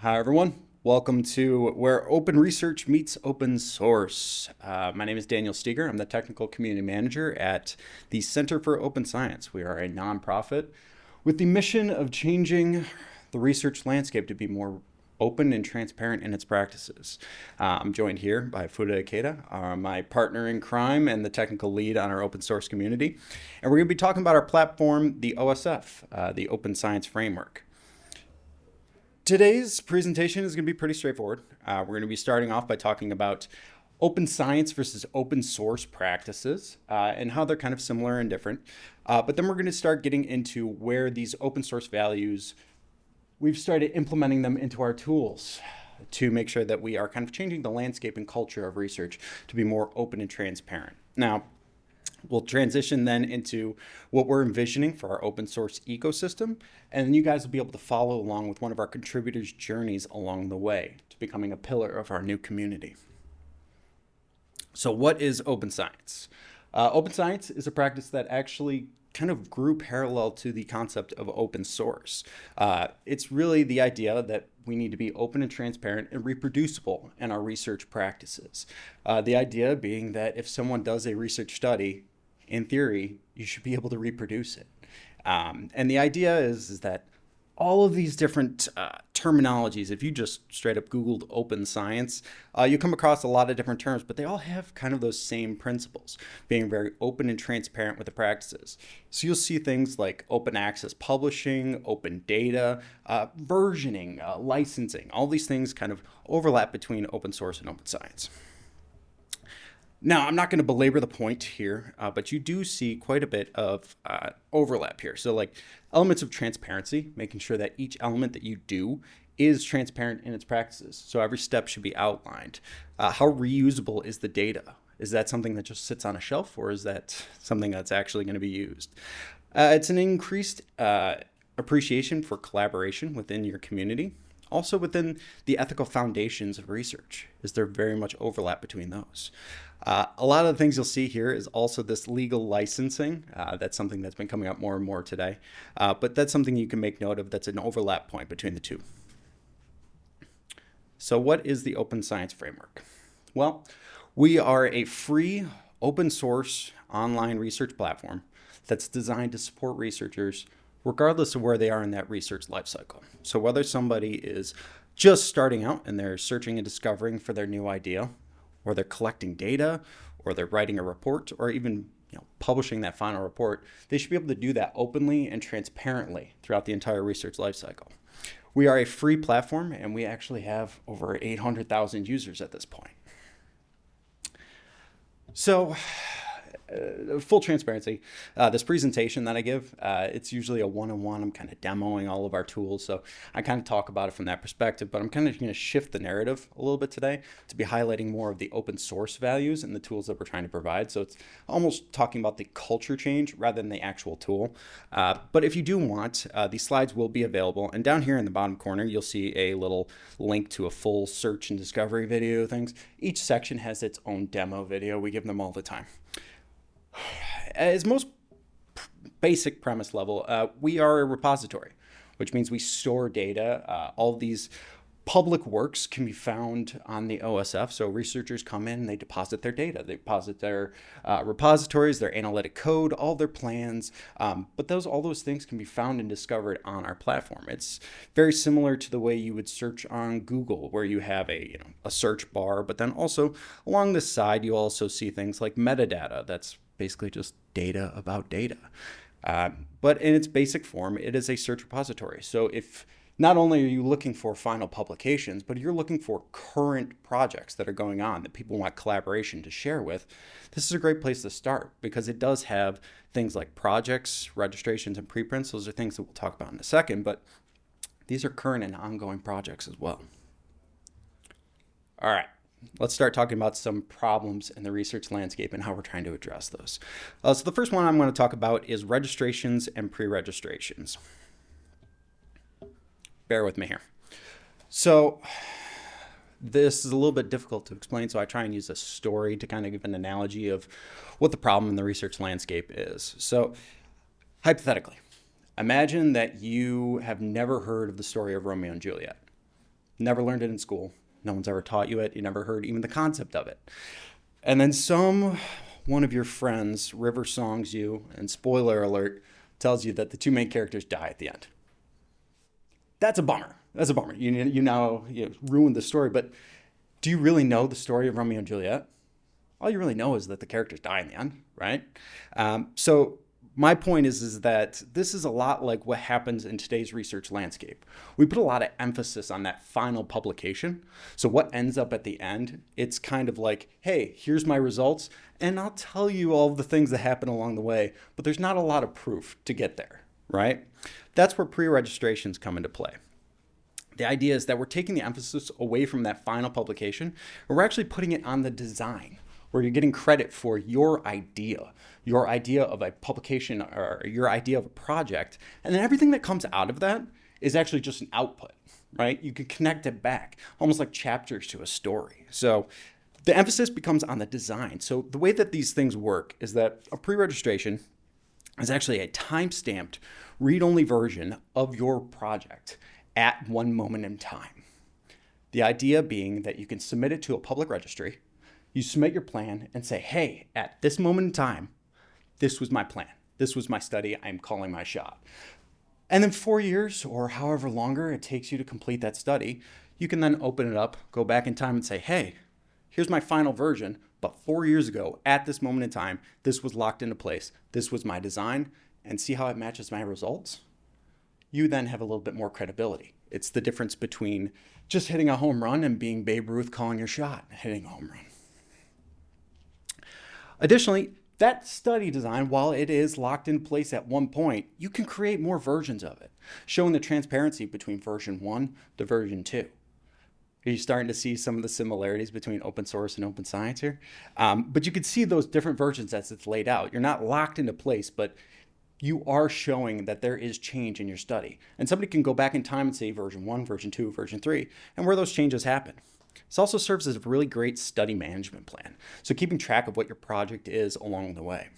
Hi, everyone. Welcome to Where Open Research Meets Open Source. My name is Daniel Steger. I'm the Technical Community Manager at the Center for Open Science. We are a nonprofit with the mission of changing the research landscape to be more open and transparent in its practices. I'm joined here by Fuda Ikeda, my partner in crime and the technical lead on our open source community. And we're going to be talking about our platform, the OSF, the Open Science Framework. Today's presentation is going to be pretty straightforward. We're going to be starting off by talking about open science versus open source practices and how they're kind of similar and different. But then we're going to start getting into where these open source values, we've started implementing them into our tools to make sure that we are kind of changing the landscape and culture of research to be more open and transparent. Now, we'll transition then into what we're envisioning for our open source ecosystem, and then you guys will be able to follow along with one of our contributors' journeys along the way to becoming a pillar of our new community. So what is open science? Open science is a practice that actually kind of grew parallel to the concept of open source. It's really the idea that we need to be open and transparent and reproducible in our research practices. The idea being that if someone does a research study, in theory, you should be able to reproduce it. And the idea is that all of these different terminologies, if you just straight up Googled open science, you come across a lot of different terms, but they all have kind of those same principles, being very open and transparent with the practices. So you'll see things like open access publishing, open data, versioning, licensing, all these things kind of overlap between open source and open science. Now, I'm not going to belabor the point here, but you do see quite a bit of overlap here. So like elements of transparency, making sure that each element that you do is transparent in its practices. So every step should be outlined. How reusable is the data? Is that something that just sits on a shelf, or is that something that's actually going to be used? It's an increased appreciation for collaboration within your community. Also within the ethical foundations of research, is there very much overlap between those. A lot of the things you'll see here is also this legal licensing. That's something that's been coming up more and more today. But that's something you can make note of that's an overlap point between the two. So what is the Open Science Framework? Well, we are a free open source online research platform that's designed to support researchers regardless of where they are in that research lifecycle. So whether somebody is just starting out and they're searching and discovering for their new idea, or they're collecting data, or they're writing a report, or even publishing that final report, they should be able to do that openly and transparently throughout the entire research lifecycle. We are a free platform, and we actually have over 800,000 users at this point. So, full transparency, this presentation that I give, it's usually a one-on-one. I'm kind of demoing all of our tools, so I kind of talk about it from that perspective, but I'm kind of going to shift the narrative a little bit today to be highlighting more of the open source values and the tools that we're trying to provide. So it's almost talking about the culture change rather than the actual tool. But if you do want, these slides will be available, and down here in the bottom corner, you'll see a little link to a full search and discovery video things. Each section has its own demo video. We give them all the time. As most basic premise level, we are a repository, which means we store data. All these public works can be found on the OSF. So researchers come in and they deposit their data. They deposit their repositories, their analytic code, all their plans. But all those things can be found and discovered on our platform. It's very similar to the way you would search on Google, where you have a search bar, but then also along the side, you also see things like metadata. That's basically just data about data. But in its basic form, it is a search repository. So if not only are you looking for final publications, but you're looking for current projects that are going on that people want collaboration to share with, this is a great place to start because it does have things like projects, registrations, and preprints. Those are things that we'll talk about in a second, but these are current and ongoing projects as well. All right. Let's start talking about some problems in the research landscape and how we're trying to address those. So the first one I'm going to talk about is registrations and pre-registrations. Bear with me here. So this is a little bit difficult to explain, so I try and use a story to kind of give an analogy of what the problem in the research landscape is. So hypothetically, imagine that you have never heard of the story of Romeo and Juliet. Never learned it in school. No one's ever taught you it. You never heard even the concept of it. And then one of your friends river songs you, and spoiler alert, tells you that the two main characters die at the end. That's a bummer. That's a bummer. You ruined the story, but do you really know the story of Romeo and Juliet? All you really know is that the characters die in the end, right? So my point is that this is a lot like what happens in today's research landscape. We put a lot of emphasis on that final publication. So what ends up at the end, it's kind of like, hey, here's my results, and I'll tell you all the things that happen along the way, but there's not a lot of proof to get there, right? That's where pre-registrations come into play. The idea is that we're taking the emphasis away from that final publication, and we're actually putting it on the design, where you're getting credit for your idea of a publication or your idea of a project. And then everything that comes out of that is actually just an output, right? You can connect it back, almost like chapters to a story. So the emphasis becomes on the design. So the way that these things work is that a pre-registration is actually a time-stamped read-only version of your project at one moment in time. The idea being that you can submit it to a public registry. You submit your plan and say, hey, at this moment in time, this was my plan. This was my study. I'm calling my shot. And then 4 years or however longer it takes you to complete that study, you can then open it up, go back in time and say, hey, here's my final version. But 4 years ago, at this moment in time, this was locked into place. This was my design. And see how it matches my results? You then have a little bit more credibility. It's the difference between just hitting a home run and being Babe Ruth calling your shot, hitting a home run. Additionally, that study design, while it is locked in place at one point, you can create more versions of it, showing the transparency between version 1 to version 2. Are you starting to see some of the similarities between open source and open science here? But you can see those different versions as it's laid out. You're not locked into place, but you are showing that there is change in your study. And somebody can go back in time and say version 1, version 2, version 3, and where those changes happen. This also serves as a really great study management plan. So keeping track of what your project is along the way.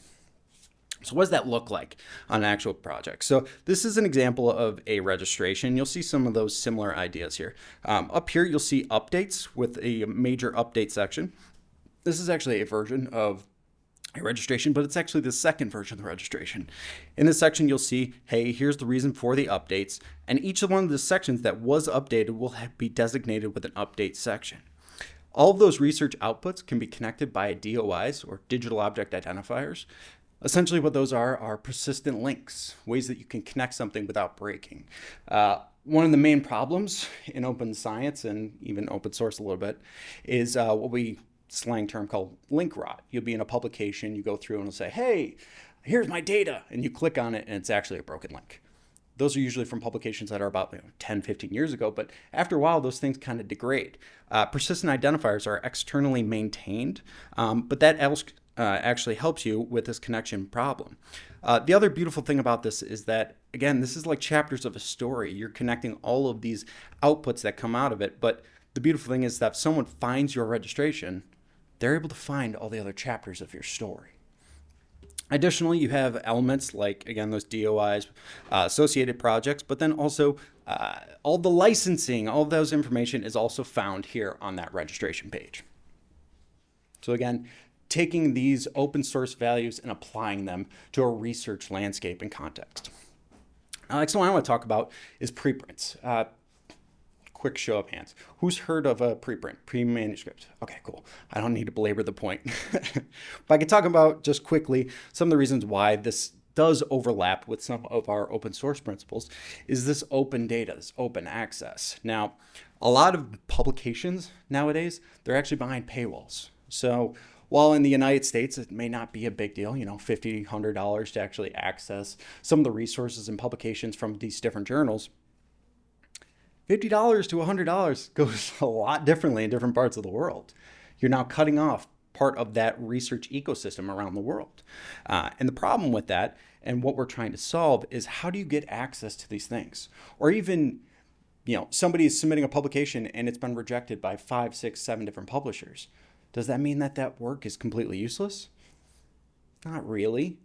So what does that look like on an actual project? So this is an example of a registration. You'll see some of those similar ideas here. Up here, you'll see updates with a major update section. This is actually a version of a registration, but it's actually the second version of the registration. In this section, you'll see, hey, here's the reason for the updates, and each of one of the sections that was updated will be designated with an update section. All of those research outputs can be connected by DOIs, or digital object identifiers. Essentially what those are persistent links, ways that you can connect something without breaking. One of the main problems in open science and even open source a little bit is what we slang term called link rot. You'll be in a publication, you go through and it'll say, hey, here's my data, and you click on it and it's actually a broken link. Those are usually from publications that are about 10, 15 years ago, but after a while, those things kind of degrade. Persistent identifiers are externally maintained, but that actually helps you with this connection problem. The other beautiful thing about this is that, again, this is like chapters of a story. You're connecting all of these outputs that come out of it, but the beautiful thing is that if someone finds your registration, they're able to find all the other chapters of your story. Additionally, you have elements like, again, those DOIs, associated projects, but then also all the licensing, all of those information is also found here on that registration page. So again, taking these open source values and applying them to a research landscape and context. Next one I want to talk about is preprints. Quick show of hands. Who's heard of a preprint, pre-manuscript? Okay, cool. I don't need to belabor the point. But I can talk about just quickly some of the reasons why this does overlap with some of our open source principles is this open data, this open access. Now, a lot of publications nowadays, they're actually behind paywalls. So while in the United States, it may not be a big deal, $50, $100 to actually access some of the resources and publications from these different journals, $50 to $100 goes a lot differently in different parts of the world. You're now cutting off part of that research ecosystem around the world. And the problem with that and what we're trying to solve is how do you get access to these things? Or even, somebody is submitting a publication and it's been rejected by 5, 6, 7 different publishers. Does that mean that that work is completely useless? Not really.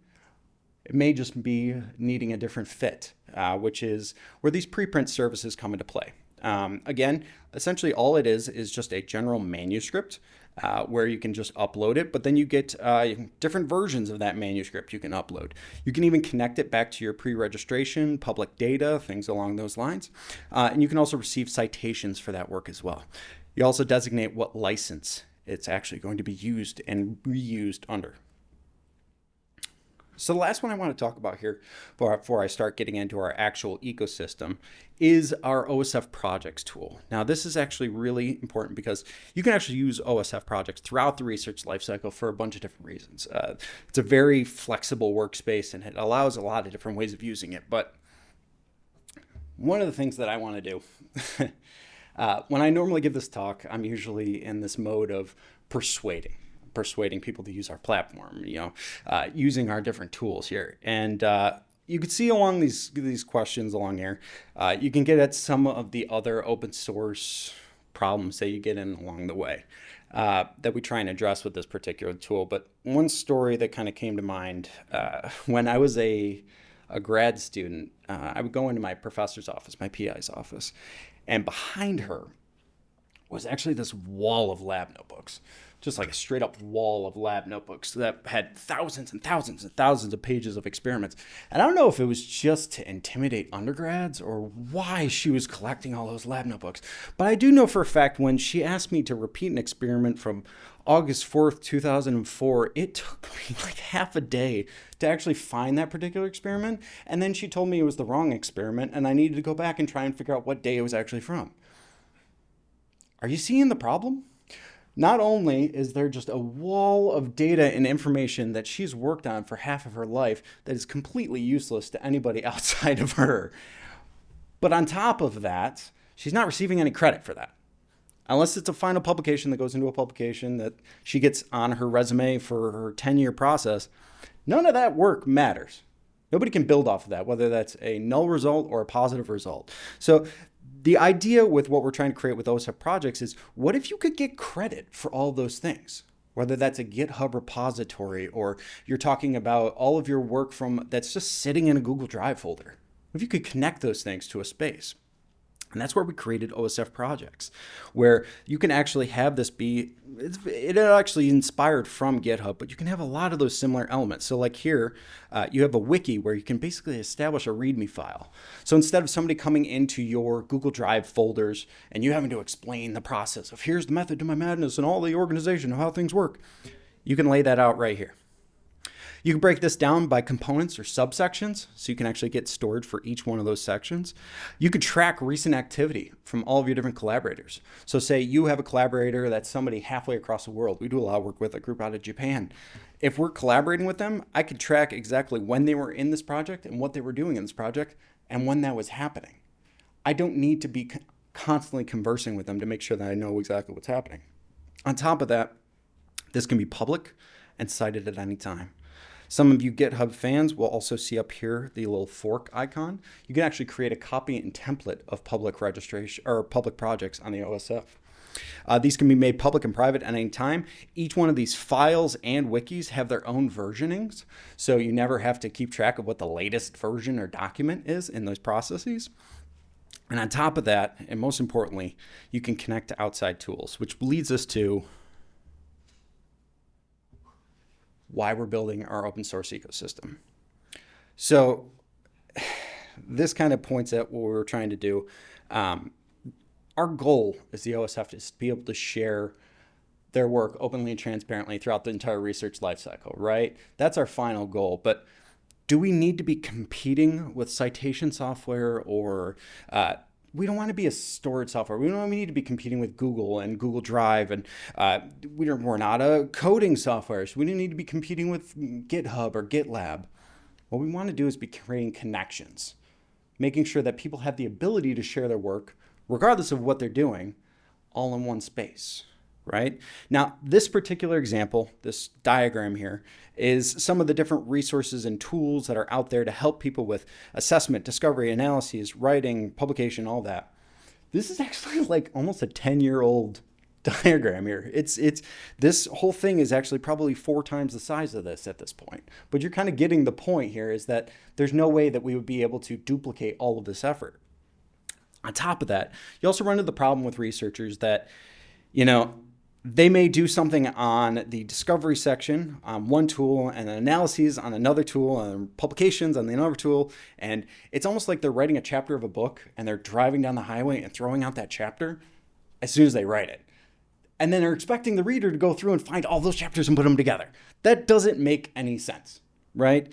It may just be needing a different fit, which is where these preprint services come into play. Again, essentially all it is just a general manuscript where you can just upload it, but then you get different versions of that manuscript you can upload. You can even connect it back to your pre-registration, public data, things along those lines. And you can also receive citations for that work as well. You also designate what license it's actually going to be used and reused under. So the last one I want to talk about here before I start getting into our actual ecosystem is our OSF projects tool. Now this is actually really important because you can actually use OSF projects throughout the research lifecycle for a bunch of different reasons. It's a very flexible workspace and it allows a lot of different ways of using it. But one of the things that I want to do when I normally give this talk, I'm usually in this mode of persuading people to use our platform, using our different tools here. And you can see along these questions along here, you can get at some of the other open source problems that you get in along the way that we try and address with this particular tool. But one story that kind of came to mind when I was a grad student, I would go into my professor's office, my PI's office, and behind her was actually this wall of lab notebooks. Just like a straight up wall of lab notebooks that had thousands and thousands and thousands of pages of experiments. And I don't know if it was just to intimidate undergrads or why she was collecting all those lab notebooks. But I do know for a fact when she asked me to repeat an experiment from August 4th, 2004, it took me like half a day to actually find that particular experiment. And then she told me it was the wrong experiment and I needed to go back and try and figure out what day it was actually from. Are you seeing the problem? Not only is there just a wall of data and information that she's worked on for half of her life that is completely useless to anybody outside of her, but on top of that, she's not receiving any credit for that. Unless it's a final publication that goes into a publication that she gets on her resume for her 10-year process, none of that work matters. Nobody can build off of that, whether that's a null result or a positive result. So the idea with what we're trying to create with OSF projects is, what if you could get credit for all those things? Whether that's a GitHub repository or you're talking about all of your work that's just sitting in a Google Drive folder. If you could connect those things to a space. And that's where we created OSF projects, where you can actually have this it actually inspired from GitHub, but you can have a lot of those similar elements. So like here, you have a wiki where you can basically establish a README file. So instead of somebody coming into your Google Drive folders and you having to explain the process of here's the method to my madness and all the organization of how things work, you can lay that out right here. You can break this down by components or subsections, so you can actually get storage for each one of those sections. You could track recent activity from all of your different collaborators. So say you have a collaborator that's somebody halfway across the world. We do a lot of work with a group out of Japan. If we're collaborating with them, I could track exactly when they were in this project and what they were doing in this project and when that was happening. I don't need to be constantly conversing with them to make sure that I know exactly what's happening. On top of that, this can be public and cited at any time. Some of you GitHub fans will also see up here the little fork icon. You can actually create a copy and template of public registration or public projects on the OSF. These can be made public and private at any time. Each one of these files and wikis have their own versionings, so you never have to keep track of what the latest version or document is in those processes. And on top of that, and most importantly, you can connect to outside tools, which leads us to why we're building our open source ecosystem. So this kind of points at what we're trying to do. Our goal as the OSF is to be able to share their work openly and transparently throughout the entire research lifecycle, right? That's our final goal. But do we need to be competing with citation software or we don't want to be a storage software. We don't need to be competing with Google and Google Drive, and we're not a coding software, so we don't need to be competing with GitHub or GitLab. What we want to do is be creating connections, making sure that people have the ability to share their work, regardless of what they're doing, all in one space, right? Now, this particular example, this diagram here, is some of the different resources and tools that are out there to help people with assessment, discovery, analyses, writing, publication, all that. This is actually like almost a 10-year-old diagram here. This whole thing is actually probably 4 times the size of this at this point. But you're kind of getting the point here is that there's no way that we would be able to duplicate all of this effort. On top of that, you also run into the problem with researchers that, you know, they may do something on the discovery section on one tool and analyses on another tool and publications on the another tool. And it's almost like they're writing a chapter of a book and they're driving down the highway and throwing out that chapter as soon as they write it. And then they're expecting the reader to go through and find all those chapters and put them together. That doesn't make any sense, right?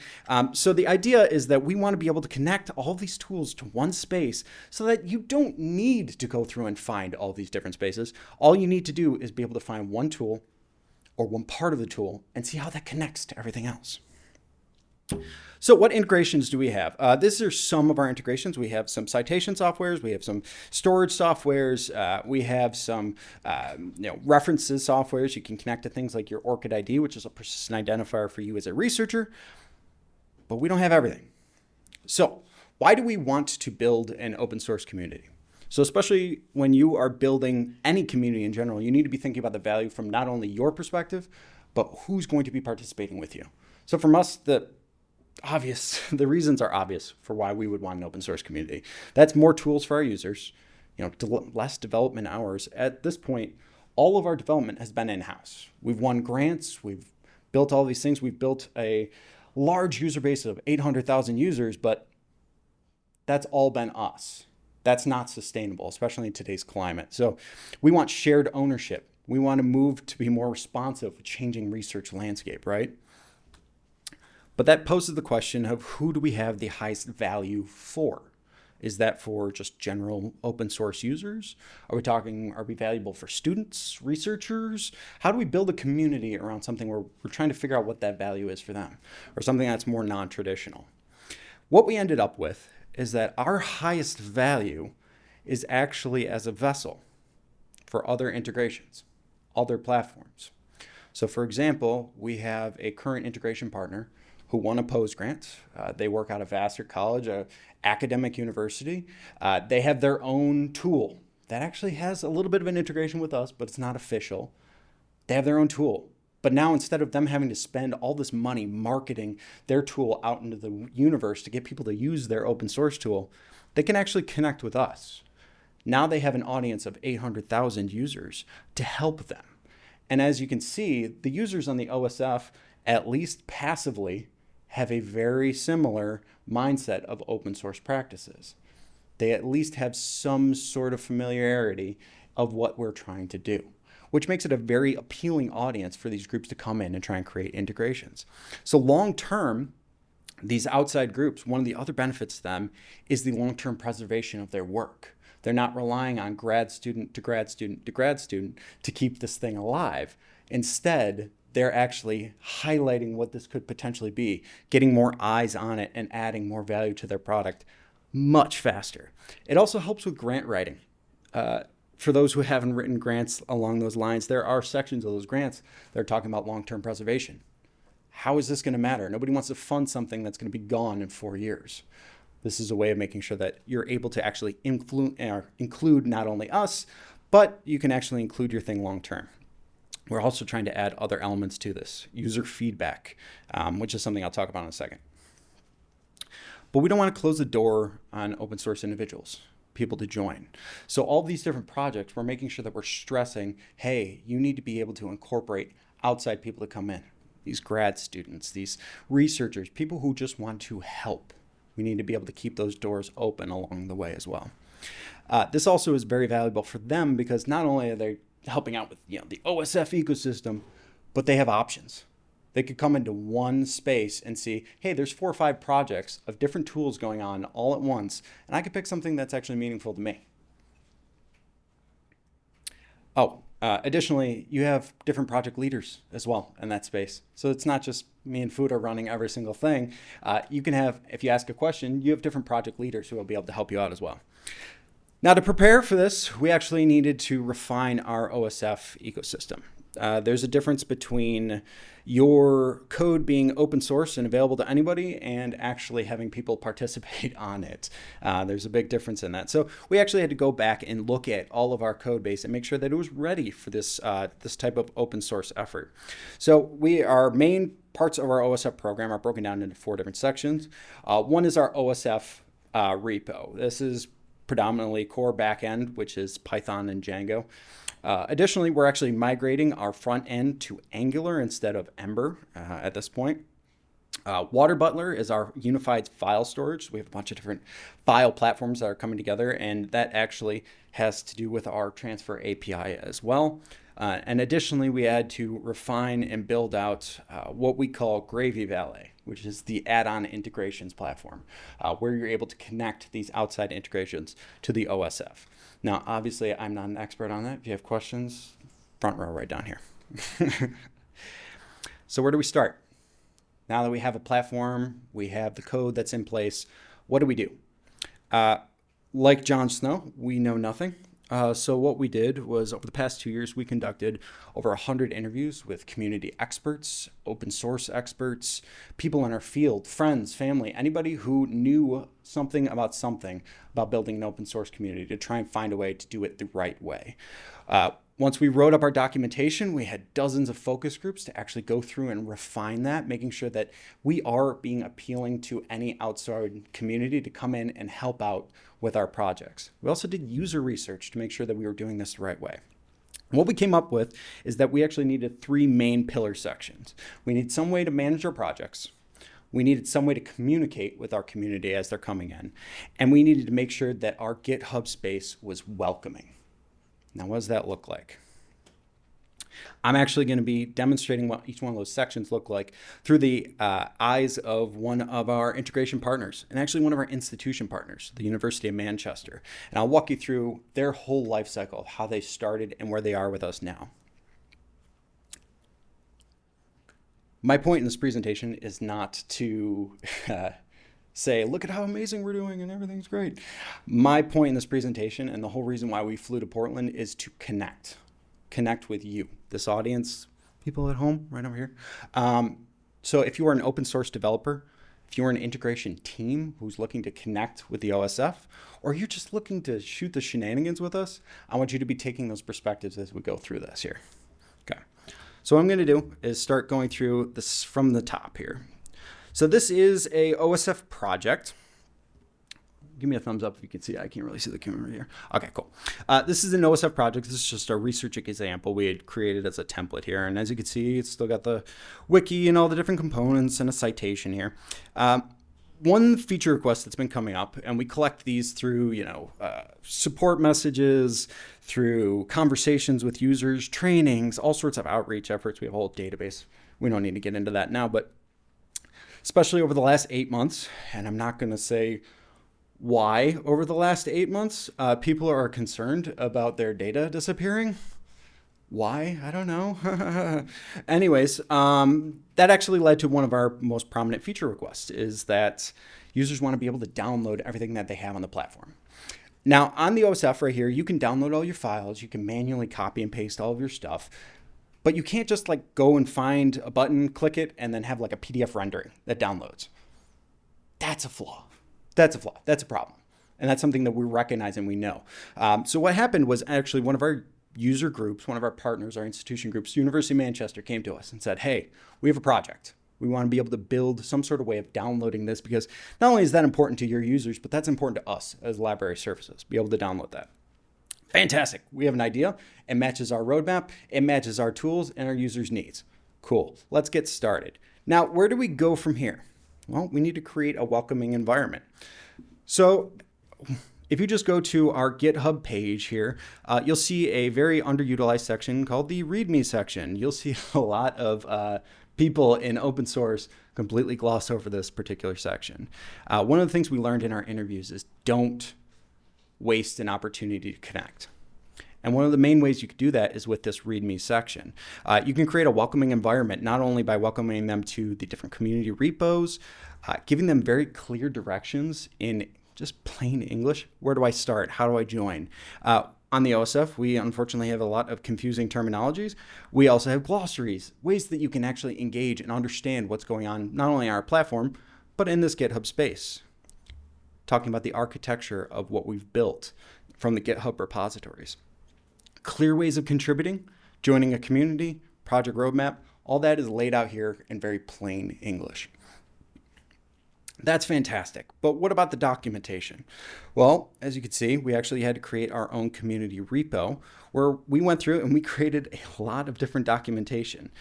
So the idea is that we want to be able to connect all these tools to one space so that you don't need to go through and find all these different spaces. All you need to do is be able to find one tool or one part of the tool and see how that connects to everything else. So what integrations do we have? These are some of our integrations. We have some citation softwares. We have some storage softwares. We have some references softwares. You can connect to things like your ORCID ID, which is a persistent identifier for you as a researcher. But we don't have everything. So why do we want to build an open source community? So especially when you are building any community in general, you need to be thinking about the value from not only your perspective, but who's going to be participating with you. So from us, the reasons are obvious for why we would want an open source community. That's more tools for our users, less development hours. At this point, all of our development has been in-house. We've won grants, we've built all these things, we've built a large user base of 800,000 users, but that's all been us. That's not sustainable, especially in today's climate. So we want shared ownership. We want to move to be more responsive with changing research landscape, right? But that poses the question of who do we have the highest value for? Is that for just general open source users? Are we valuable for students, researchers? How do we build a community around something where we're trying to figure out what that value is for them, or something that's more non-traditional? What we ended up with is that our highest value is actually as a vessel for other integrations, other platforms. So for example, we have a current integration partner who won a POSE grant. They work out of Vassar College, an academic university. They have their own tool that actually has a little bit of an integration with us, but it's not official. They have their own tool. But now instead of them having to spend all this money marketing their tool out into the universe to get people to use their open source tool, they can actually connect with us. Now they have an audience of 800,000 users to help them. And as you can see, the users on the OSF, at least passively, have a very similar mindset of open source practices. They at least have some sort of familiarity of what we're trying to do, which makes it a very appealing audience for these groups to come in and try and create integrations. So long term, these outside groups, one of the other benefits to them is the long-term preservation of their work. They're not relying on grad student to grad student to grad student to keep this thing alive. Instead, they're actually highlighting what this could potentially be, getting more eyes on it and adding more value to their product much faster. It also helps with grant writing. For those who haven't written grants along those lines, there are sections of those grants that are talking about long-term preservation. How is this going to matter? Nobody wants to fund something that's going to be gone in 4 years. This is a way of making sure that you're able to actually include not only us, but you can actually include your thing long-term. We're also trying to add other elements to this, user feedback, which is something I'll talk about in a second. But we don't want to close the door on open source individuals, people to join. So all these different projects, we're making sure that we're stressing, hey, you need to be able to incorporate outside people to come in. These grad students, these researchers, people who just want to help. We need to be able to keep those doors open along the way as well. This also is very valuable for them because not only are they helping out with the OSF ecosystem, but they have options. They could come into one space and see, hey, there's 4 or 5 projects of different tools going on all at once, and I could pick something that's actually meaningful to me. Additionally, you have different project leaders as well in that space. So it's not just me and Fuda running every single thing. You can have, if you ask a question, you have different project leaders who will be able to help you out as well. Now, to prepare for this, we actually needed to refine our OSF ecosystem. There's a difference between your code being open source and available to anybody and actually having people participate on it. There's a big difference in that. So we actually had to go back and look at all of our code base and make sure that it was ready for this, this type of open source effort. So our main parts of our OSF program are broken down into 4 different sections. One is our OSF repo. This is predominantly core backend, which is Python and Django. Additionally, we're actually migrating our front end to Angular instead of Ember at this point. Water Butler is our unified file storage. We have a bunch of different file platforms that are coming together, and that actually has to do with our transfer API as well. And additionally, we had to refine and build out what we call Gravy Valet, which is the add-on integrations platform, where you're able to connect these outside integrations to the OSF. Now, obviously, I'm not an expert on that. If you have questions, front row right down here. So where do we start? Now that we have a platform, we have the code that's in place, what do? Like Jon Snow, we know nothing. So what we did was, over the past 2 years, we conducted over 100 interviews with community experts, open source experts, people in our field, friends, family, anybody who knew something about building an open source community, to try and find a way to do it the right way. Once we wrote up our documentation, we had dozens of focus groups to actually go through and refine that, making sure that we are being appealing to any outside community to come in and help out with our projects. We also did user research to make sure that we were doing this the right way. And what we came up with is that we actually needed 3 main pillar sections. We need some way to manage our projects. We needed some way to communicate with our community as they're coming in. And we needed to make sure that our GitHub space was welcoming. Now, what does that look like? I'm actually going to be demonstrating what each one of those sections look like through the eyes of one of our integration partners, and actually one of our institution partners, the University of Manchester. And I'll walk you through their whole life cycle of how they started and where they are with us now. My point in this presentation is not to say, look at how amazing we're doing and everything's great. My point in this presentation, and the whole reason why we flew to Portland, is to connect with you, this audience, people at home right over here. So if you are an open source developer, if you're an integration team who's looking to connect with the OSF, or you're just looking to shoot the shenanigans with us, I want you to be taking those perspectives as we go through this here. Okay. So what I'm going to do is start going through this from the top here. So this is a OSF project. Give me a thumbs up if you can see. I can't really see the camera here. Okay, cool. This is an OSF project. This is just a research example we had created as a template here. And as you can see, it's still got the wiki and all the different components and a citation here. One feature request that's been coming up, and we collect these through, support messages, through conversations with users, trainings, all sorts of outreach efforts. We have a whole database. We don't need to get into that now, but especially over the last 8 months, and I'm not going to say why over the last 8 months, people are concerned about their data disappearing. Why? I don't know. Anyways, that actually led to one of our most prominent feature requests, is that users want to be able to download everything that they have on the platform. Now, on the OSF right here, you can download all your files. You can manually copy and paste all of your stuff. But you can't just go and find a button, click it, and then have a PDF rendering that downloads. That's a flaw. That's a problem. And that's something that we recognize and we know. So what happened was actually one of our user groups, one of our partners, our institution groups, University of Manchester, came to us and said, hey, we have a project. We want to be able to build some sort of way of downloading this, because not only is that important to your users, but that's important to us as library services, be able to download that. Fantastic. We have an idea. It matches our roadmap. It matches our tools and our users' needs. Cool. Let's get started. Now, where do we go from here? Well, we need to create a welcoming environment. So if you just go to our GitHub page here, you'll see a very underutilized section called the README section. You'll see a lot of people in open source completely gloss over this particular section. One of the things we learned in our interviews is don't waste an opportunity to connect. And one of the main ways you could do that is with this README section. You can create a welcoming environment, not only by welcoming them to the different community repos, giving them very clear directions in just plain English. Where do I start? How do I join? On the OSF, we unfortunately have a lot of confusing terminologies. We also have glossaries, ways that you can actually engage and understand what's going on, not only on our platform, but in this GitHub space. Talking about the architecture of what we've built from the GitHub repositories. Clear ways of contributing, joining a community, project roadmap, all that is laid out here in very plain English. That's fantastic. But what about the documentation? Well, as you can see, we actually had to create our own community repo where we went through and we created a lot of different documentation.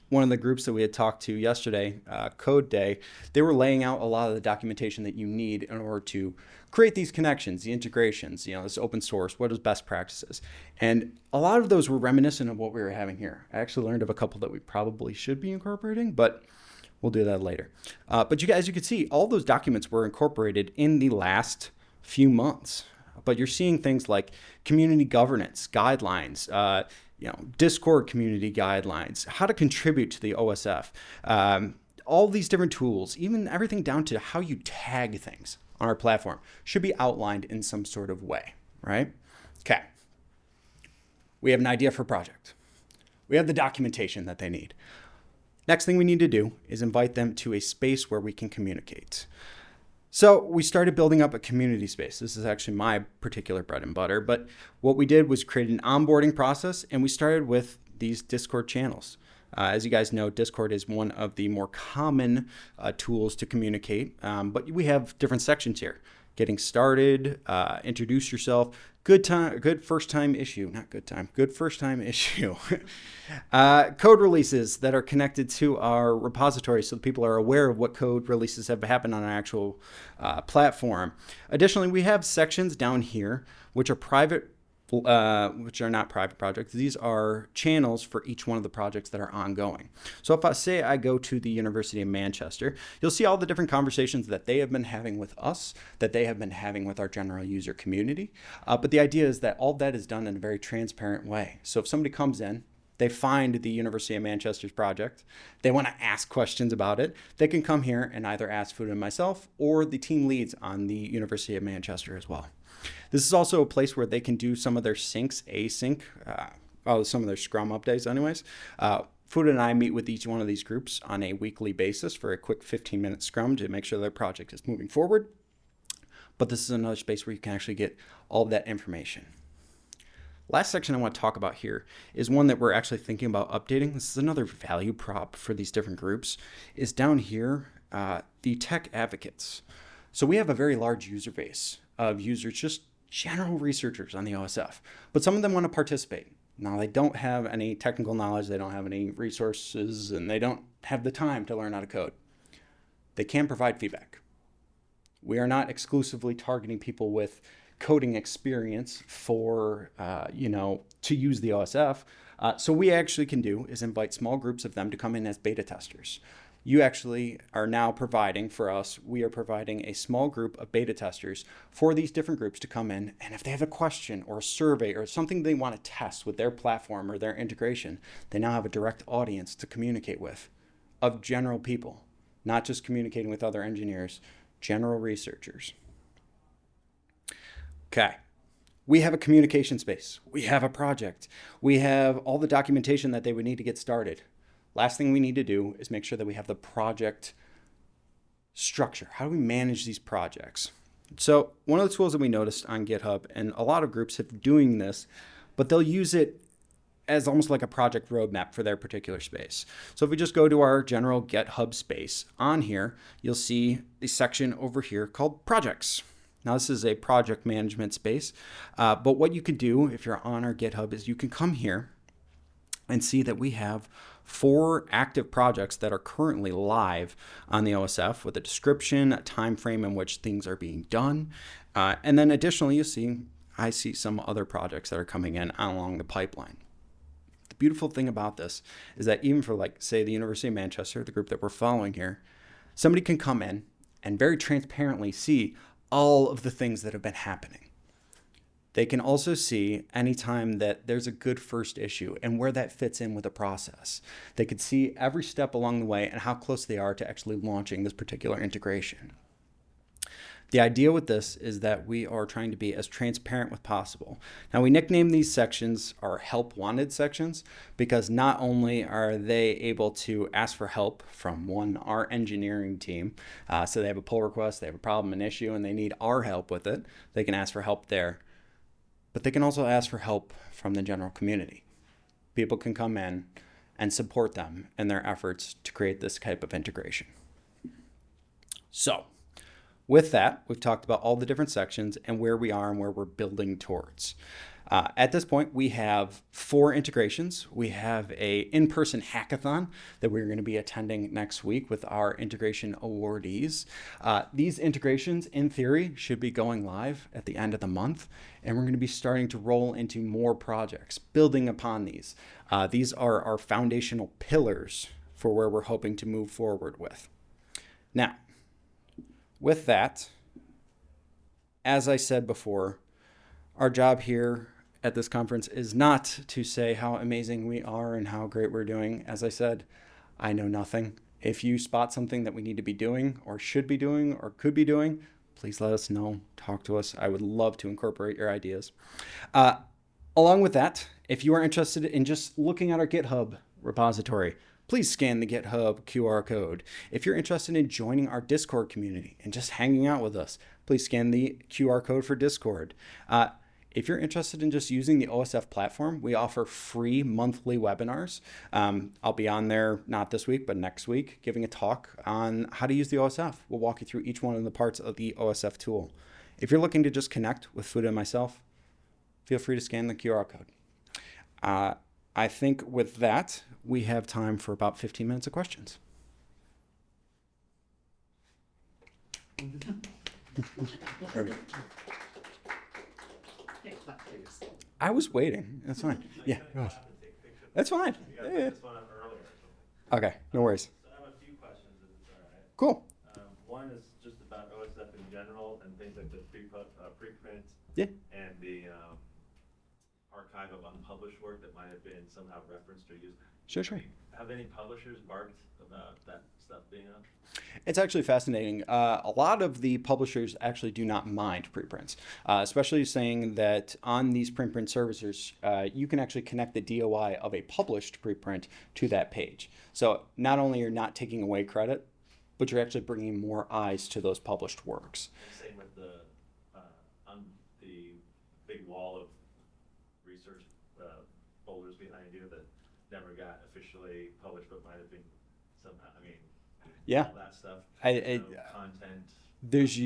One of the groups that we had talked to yesterday, Code Day, they were laying out a lot of the documentation that you need in order to create these connections, the integrations, this open source, what is best practices. And a lot of those were reminiscent of what we were having here. I actually learned of a couple that we probably should be incorporating, but we'll do that later. But as you can see, all those documents were incorporated in the last few months. But you're seeing things like community governance guidelines, Discord community guidelines, how to contribute to the OSF, all these different tools, even everything down to how you tag things on our platform should be outlined in some sort of way, right? Okay. We have an idea for a project. We have the documentation that they need. Next thing we need to do is invite them to a space where we can communicate. So we started building up a community space. This is actually my particular bread and butter, but what we did was create an onboarding process, and we started with these Discord channels. As you guys know, Discord is one of the more common tools to communicate, but we have different sections here. Getting started, introduce yourself, good first time issue, good first time issue. Code releases that are connected to our repository so that people are aware of what code releases have happened on our actual platform. Additionally, we have sections down here which are private, which are not private projects. These are channels for each one of the projects that are ongoing. So if I say I go to the University of Manchester, you'll see all the different conversations that they have been having with us, that they have been having with our general user community. But the idea is that all that is done in a very transparent way. So if somebody comes in, they find the University of Manchester's project, they want to ask questions about it, they can come here and either ask Fuda and myself or the team leads on the University of Manchester as well. This is also a place where they can do some of their syncs, async, some of their Scrum updates anyways. Fuda and I meet with each one of these groups on a weekly basis for a quick 15-minute Scrum to make sure their project is moving forward. But this is another space where you can actually get all of that information. Last section I want to talk about here is one that we're actually thinking about updating. This is another value prop for these different groups, is down here, the tech advocates. So we have a very large user base of users, just general researchers on the OSF, but some of them want to participate. Now, they don't have any technical knowledge, they don't have any resources, and they don't have the time to learn how to code. They can provide feedback. We are not exclusively targeting people with coding experience for, to use the OSF. So we actually can do is invite small groups of them to come in as beta testers. You actually are now providing for us, we are providing a small group of beta testers for these different groups to come in. And if they have a question or a survey or something they want to test with their platform or their integration, they now have a direct audience to communicate with of general people, not just communicating with other engineers, general researchers. Okay. We have a communication space. We have a project. We have all the documentation that they would need to get started. Last thing we need to do is make sure that we have the project structure. How do we manage these projects? So one of the tools that we noticed on GitHub, and a lot of groups have doing this, but they'll use it as almost like a project roadmap for their particular space. So if we just go to our general GitHub space, on here, you'll see a section over here called projects. Now this is a project management space, but what you could do if you're on our GitHub is you can come here and see that we have 4 active projects that are currently live on the OSF with a description, a time frame in which things are being done. And then additionally, I see some other projects that are coming in along the pipeline. The beautiful thing about this is that even for say the University of Manchester, the group that we're following here, somebody can come in and very transparently see all of the things that have been happening. They can also see anytime that there's a good first issue and where that fits in with the process. They could see every step along the way and how close they are to actually launching this particular integration. The idea with this is that we are trying to be as transparent as possible. Now, we nickname these sections our help wanted sections because not only are they able to ask for help from our engineering team, so they have a pull request, they have a problem, an issue, and they need our help with it, they can ask for help there. But they can also ask for help from the general community. People can come in and support them in their efforts to create this type of integration. So with that, we've talked about all the different sections and where we are and where we're building towards. At this point, we have 4 integrations. We have a in-person hackathon that we're going to be attending next week with our integration awardees. These integrations, in theory, should be going live at the end of the month, and we're going to be starting to roll into more projects, building upon these. These are our foundational pillars for where we're hoping to move forward with. Now, with that, as I said before, our job here at this conference is not to say how amazing we are and how great we're doing. As I said, I know nothing. If you spot something that we need to be doing or should be doing or could be doing, please let us know. Talk to us. I would love to incorporate your ideas. Along with that, if you are interested in just looking at our GitHub repository, please scan the GitHub QR code. If you're interested in joining our Discord community and just hanging out with us, please scan the QR code for Discord. If you're interested in just using the OSF platform, we offer free monthly webinars. I'll be on there, not this week, but next week, giving a talk on how to use the OSF. We'll walk you through each one of the parts of the OSF tool. If you're looking to just connect with Fuda and myself, feel free to scan the QR code. I think with that, we have time for about 15 minutes of questions. I was waiting. That's fine. Yeah. That's fine. Yeah. Okay. No worries. So I have a few questions, if it's all right. Cool. One is just about OSF in general and things like the preprint Yeah. and the archive of unpublished work that might have been somehow referenced or used. Sure. Have any publishers barked about that stuff being up? It's actually fascinating. A lot of the publishers actually do not mind preprints, especially saying that on these preprint services, you can actually connect the DOI of a published preprint to that page. So not only are you not taking away credit, but you're actually bringing more eyes to those published works. And same with the big wall of research folders behind you that never got officially published but might have been somehow, Yeah. all that stuff. Content. There's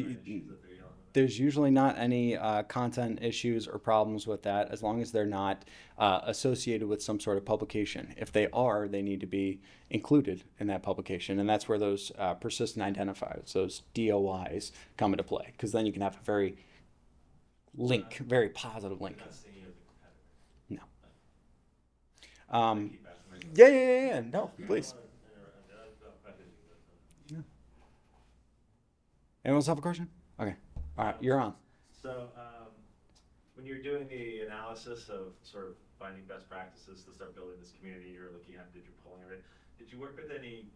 usually not any content issues or problems with that as long as they're not associated with some sort of publication. If they are, they need to be included in that publication, and that's where those persistent identifiers, those DOIs, come into play, because then you can have a very positive link. No. Yeah. No, please. Anyone else have a question? Okay. All right, you're on. So when you're doing the analysis of sort of finding best practices to start building this community, you're looking at, did you polling of it? Did you work with any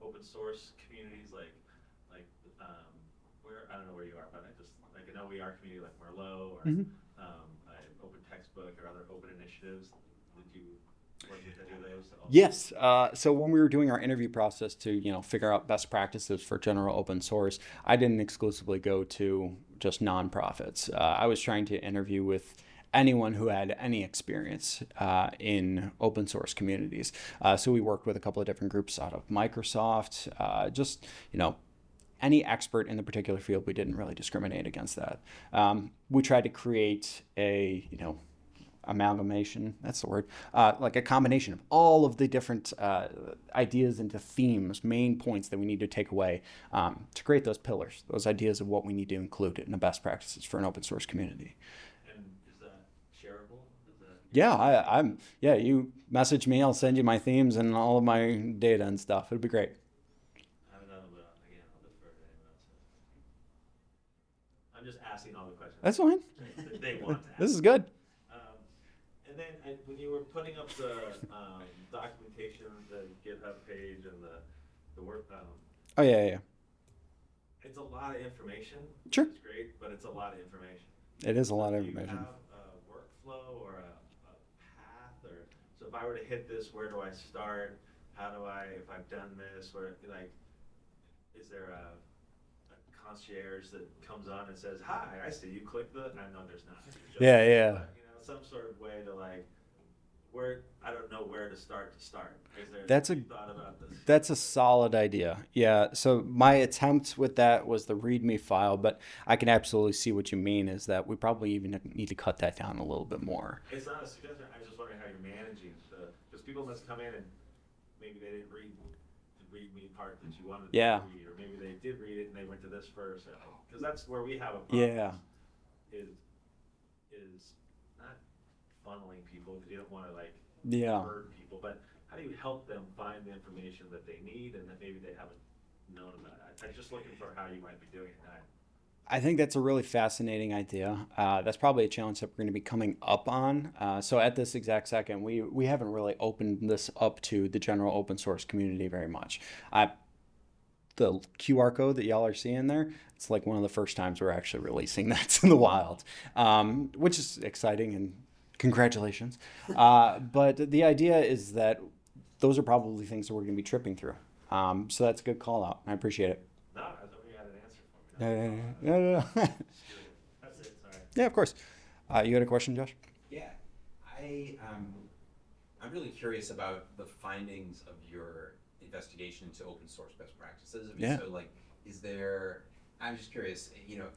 open source communities like where, I don't know where you are, but I just like an OER community like Merlot or open textbook or other open initiatives? Did you work with any of those? Yes. So when we were doing our interview process to figure out best practices for general open source, I didn't exclusively go to just nonprofits. I was trying to interview with anyone who had any experience in open source communities. So we worked with a couple of different groups out of Microsoft, any expert in the particular field. We didn't really discriminate against that. We tried to create a, amalgamation, that's the word, like a combination of all of the different ideas into themes, main points that we need to take away to create those pillars, those ideas of what we need to include in the best practices for an open source community. And is that shareable? Yeah, you message me, I'll send you my themes and all of my data and stuff. It'd be great. I haven't done it, but again, I'll defer to anyone else. I'm just asking all the questions. That's fine. They want to ask. This is good. And then when you were putting up the documentation, the GitHub page and the work, Oh yeah. it's a lot of information. Sure. It's great, but it's a lot of information. It is a lot of Do you information. have a workflow or a path, or so if I were to hit this, where do I start? How do I, if I've done this, is there a concierge that comes on and says, "Hi, I see you click the"? I know there's not. Yeah. But, some sort of way to where I don't know where to start. Is there, That's have a you thought about this? That's a solid idea. Yeah. So my attempt with that was the README file, but I can absolutely see what you mean is that we probably even need to cut that down a little bit more. It's not a suggestion. I was just wondering how you're managing because people must come in and maybe they didn't read the read me part that you wanted them Yeah. to read, or maybe they did read it and they went to this first. Because that's where we have a problem. Yeah. Is not funneling people because you don't want to like Yeah. herd people, but how do you help them find the information that they need and that maybe they haven't known about? I'm just looking for how you might be doing it. I think that's a really fascinating idea. That's probably a challenge that we're going to be coming up on. So at this exact second, we haven't really opened this up to the general open source community very much. The QR code that y'all are seeing there, it's like one of the first times we're actually releasing that to the wild, which is exciting and congratulations. But the idea is that those are probably things that we're going to be tripping through. So that's a good call out. I appreciate it. No, I thought you had an answer for No, me. no, no, no, no. That's it. Sorry. Yeah, of course. You got a question, Josh? Yeah, I I'm really curious about the findings of your investigation into open source best practices. I mean, Yeah. so like, is there? I'm just curious. You know,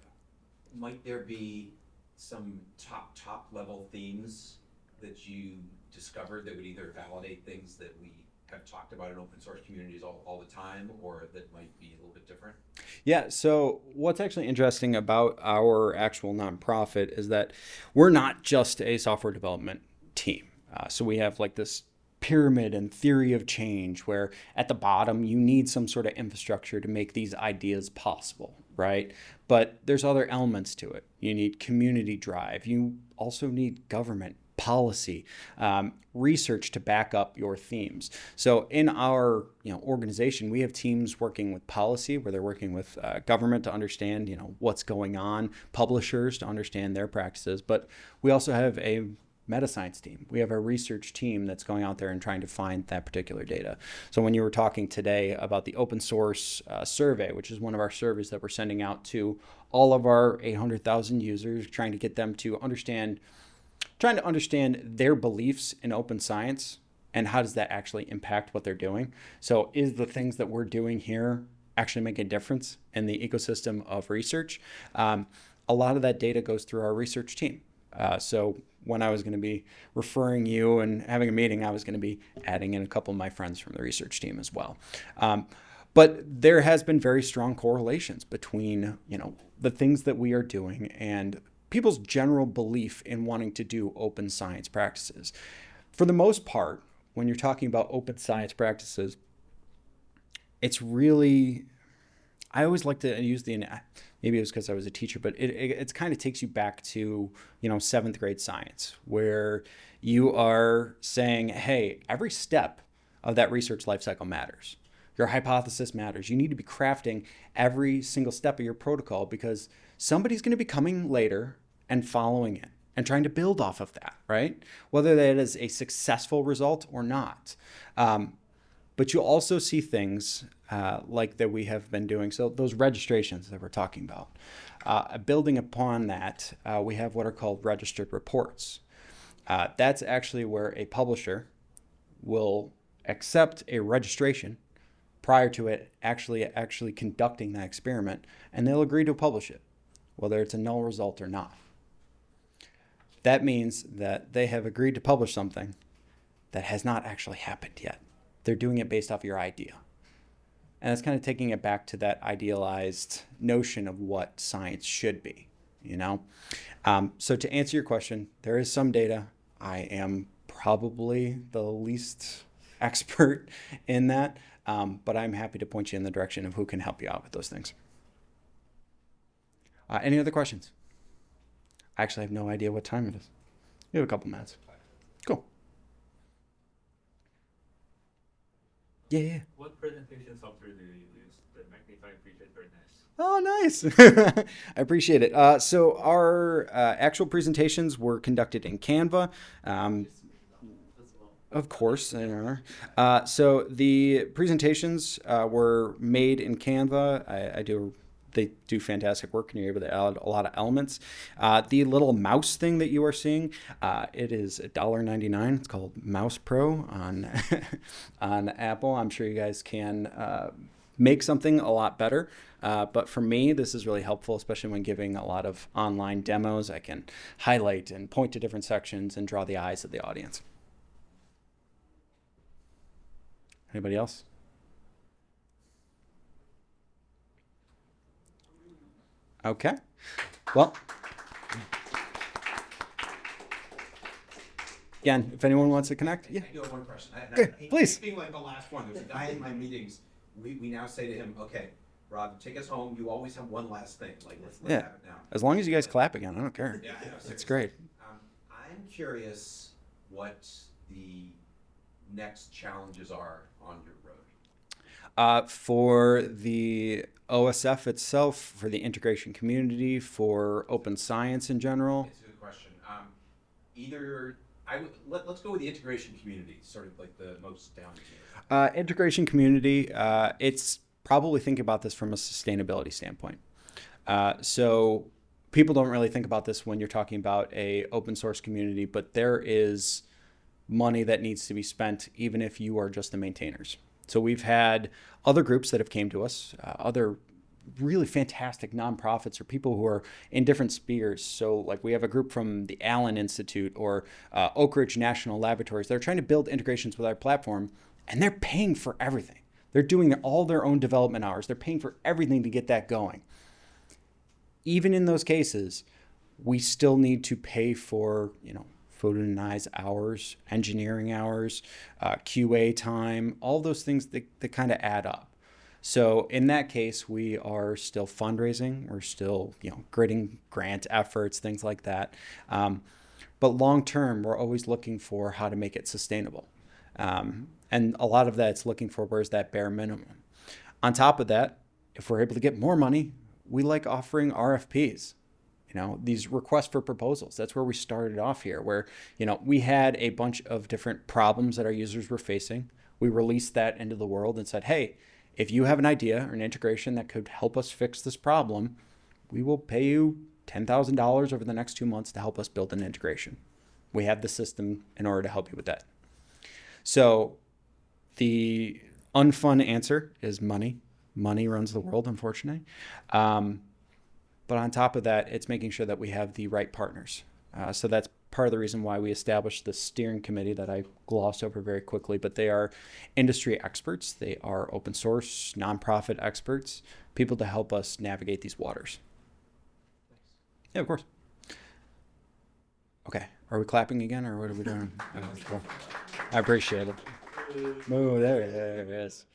might there be some top level themes that you discovered that would either validate things that we have talked about in open source communities all the time, or that might be a little bit different? Yeah, so what's actually interesting about our actual nonprofit is that we're not just a software development team. So we have like this pyramid and theory of change where at the bottom you need some sort of infrastructure to make these ideas possible, right? But there's other elements to it. You need community drive. You also need government policy, research to back up your themes. So in our organization, we have teams working with policy where they're working with government to understand what's going on, publishers to understand their practices, but we also have a meta science team. We have a research team that's going out there and trying to find that particular data. So when you were talking today about the open source survey, which is one of our surveys that we're sending out to all of our 800,000 users, trying to get them to understand their beliefs in open science and how does that actually impact what they're doing. So is the things that we're doing here actually make a difference in the ecosystem of research? A lot of that data goes through our research team. So when I was going to be referring you and having a meeting, I was going to be adding in a couple of my friends from the research team as well. But there has been very strong correlations between, the things that we are doing and people's general belief in wanting to do open science practices. For the most part, when you're talking about open science practices, it's really, I always like to use maybe it was because I was a teacher, but it kind of takes you back to, 7th grade science, where you are saying, hey, every step of that research life cycle matters. Your hypothesis matters. You need to be crafting every single step of your protocol because somebody's going to be coming later and following it and trying to build off of that, right? Whether that is a successful result or not. But you also see things like that we have been doing. So those registrations that we're talking about, building upon that, we have what are called registered reports. That's actually where a publisher will accept a registration prior to it actually conducting that experiment, and they'll agree to publish it, whether it's a null result or not. That means that they have agreed to publish something that has not actually happened yet. They're doing it based off your idea. And it's kind of taking it back to that idealized notion of what science should be, So to answer your question, there is some data. I am probably the least expert in that, but I'm happy to point you in the direction of who can help you out with those things. Any other questions? I actually have no idea what time it is. We have a couple minutes. Cool. Yeah. What presentation software do you use? The magnifying feature is very nice. Oh, nice. I appreciate it. So our actual presentations were conducted in Canva. Of course, they are. So the presentations were made in Canva. I do they do fantastic work, and you're able to add a lot of elements. The little mouse thing that you are seeing, it is $1.99. It's called Mouse Pro on on Apple. I'm sure you guys can make something a lot better. But for me, this is really helpful, especially when giving a lot of online demos. I can highlight and point to different sections and draw the eyes of the audience. Anybody else? Okay. Well, again, if anyone wants to connect, yeah. I do have one question. Okay, please. Being like the last one, there's a guy in my meetings, we now say to him, okay, Rob, take us home. You always have one last thing. Like, let's Yeah. have it now. As long as you guys clap again, I don't care. Yeah, I know, It's seriously. great. I'm curious what the next challenges are on your road. For the OSF itself, for the integration community, for open science in general. It's a good question. Let's go with the integration community, sort of like the most down here. Integration community, it's probably think about this from a sustainability standpoint. So people don't really think about this when you're talking about a open source community, but there is money that needs to be spent even if you are just the maintainers. So we've had other groups that have came to us, other really fantastic nonprofits or people who are in different spheres. So like we have a group from the Allen Institute or Oak Ridge National Laboratories. They're trying to build integrations with our platform, and they're paying for everything. They're doing all their own development hours. They're paying for everything to get that going. Even in those cases, we still need to pay for, photonize hours, engineering hours, QA time, all those things that kind of add up. So in that case, we are still fundraising. We're still, grading grant efforts, things like that. But long term, we're always looking for how to make it sustainable. And a lot of that's looking for where's that bare minimum. On top of that, if we're able to get more money, we like offering RFPs. These requests for proposals. That's where we started off here, where, we had a bunch of different problems that our users were facing. We released that into the world and said, hey, if you have an idea or an integration that could help us fix this problem, we will pay you $10,000 over the next 2 months to help us build an integration. We have the system in order to help you with that. So the unfun answer is money. Money runs the world, unfortunately. But on top of that, it's making sure that we have the right partners. So that's part of the reason why we established the steering committee that I glossed over very quickly. But they are industry experts. They are open source, nonprofit experts, people to help us navigate these waters. Yeah, of course. Okay. Are we clapping again, or what are we doing? I appreciate it. Oh, there it is.